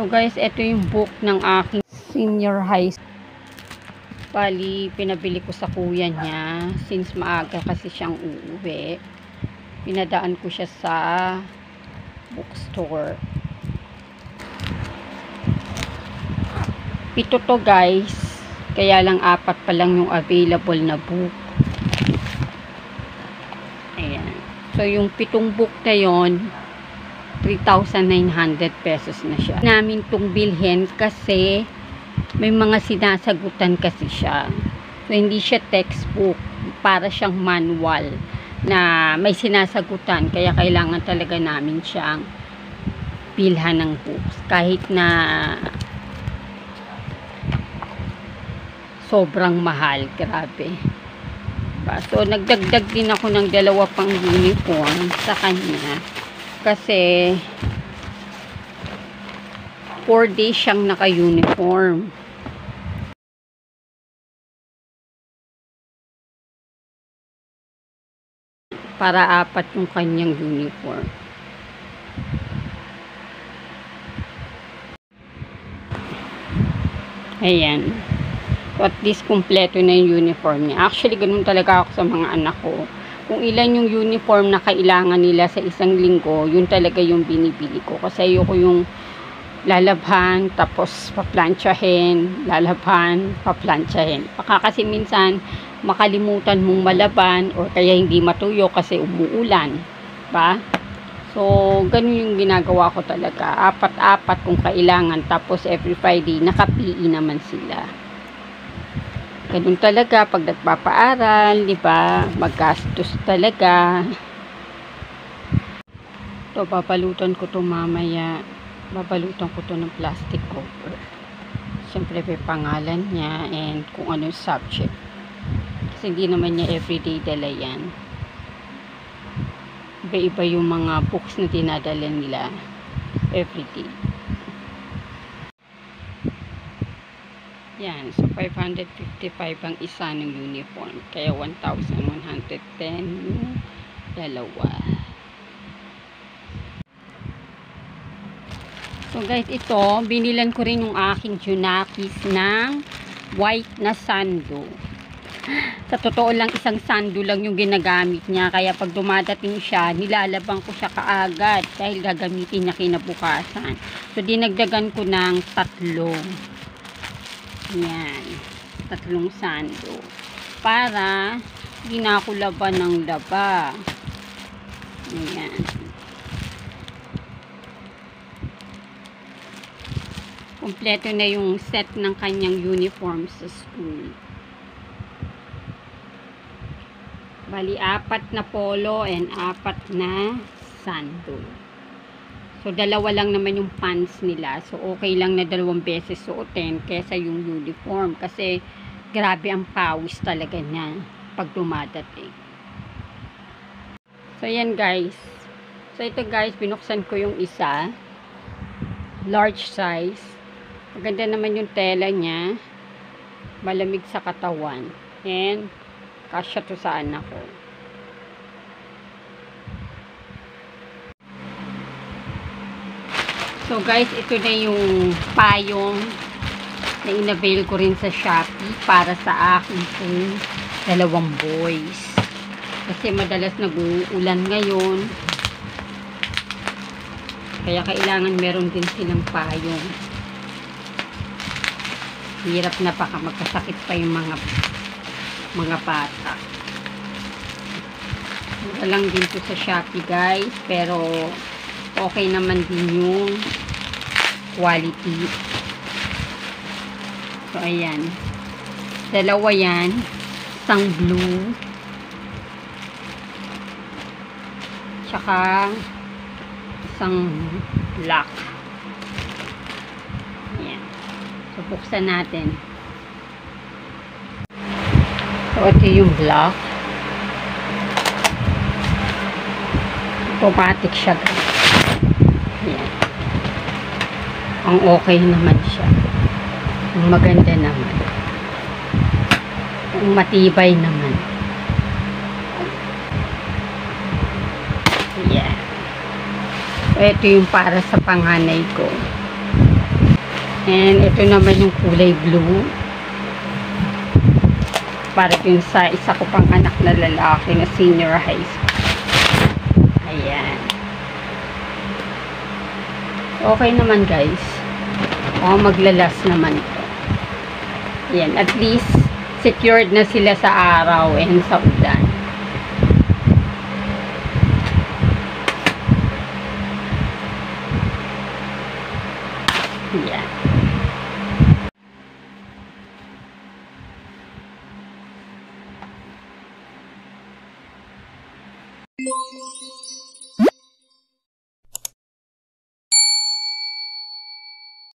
So guys, ito yung book ng aking senior high school. Bali, pinabili ko sa kuya niya. Since maaga kasi siyang uuwi, pinadaan ko siya sa bookstore. Ito to guys, kaya lang 4 pa lang yung available na book. Ayan. So yung 7 book na yon, 3,900 pesos na siya. Namin tong bilhin kasi may mga sinasagutan kasi siya. So hindi siya textbook, para siyang manual na may sinasagutan, kaya kailangan talaga namin siyang bilhan ng books kahit na sobrang mahal. Grabe. So nagdagdag din ako ng 2 pang uniform sa kanya kasi 4 days siyang naka-uniform. Para 4 yung kanyang uniform. Ayan. So at least kompleto na yung uniform niya. Actually, ganun talaga ako sa mga anak ko. Kung ilan yung uniform na kailangan nila sa isang linggo, yun talaga yung binibili ko. Kasi ayoko yung lalabhan, tapos paplantsahin, lalabhan, paplantsahin. Baka kasi minsan makalimutan mong malaban or kaya hindi matuyo kasi umuulan. Ba? So, ganun yung ginagawa ko talaga. 4 kung kailangan, tapos every Friday, naka-PE naman sila. Ganun talaga pag nagpapaaral, di ba? Maggastos talaga. Ito, babalutan ko to mamaya. Babalutan ko to ng plastic cover. Siyempre, may pangalan niya and kung ano yung subject. Kasi hindi naman niya everyday dala yan. Iba-iba yung mga books na dinadala nila everyday. Yan. So, 555 ang isa ng uniform. Kaya 1,110 yung dalawa. So, guys, ito, binilan ko rin yung aking Junakis ng white na sando. Sa totoo lang, isang sando lang yung ginagamit niya. Kaya pag dumadating siya, nilalabang ko siya kaagad dahil gagamitin niya kinabukasan. So, dinagdagan ko ng 3. Yan. 3 sando. Para hindi na ako laban ng laba. Ayan. Kompleto na yung set ng kanyang uniform sa school. Bali, 4 na polo and 4 na sando. So, 2 lang naman yung pants nila. So, okay lang na 2 beses suotin kesa yung uniform. Kasi, grabe ang pawis talaga niya pag dumadating. So, yan guys. So, ito guys, binuksan ko yung isa. Large size. Maganda naman yung tela niya. Malamig sa katawan. And, kasya to sa anak ko. So guys, ito na yung payong na inavail ko rin sa Shopee para sa akin pong 2 boys. Kasi madalas nag-uulan ngayon. Kaya kailangan meron din silang payong. Hirap na baka magkasakit pa yung mga bata. Mura lang din to sa Shopee guys, pero okay naman din yung quality. So ayan, 2 yan, isang blue tsaka isang black. Ayan. So buksan natin. So ito yung black. Automatic siya guys. Ayan. Ang okay naman siya. Ang maganda naman. Ang matibay naman. Ayan. So ito yung para sa panganay ko. And ito naman yung kulay blue. Para dun sa isa ko pang anak na lalaki na senior high school. Ayan. Okay naman guys. Maglalas naman ito. Ayan. At least, secured na sila sa araw and sa ulan. Ayan.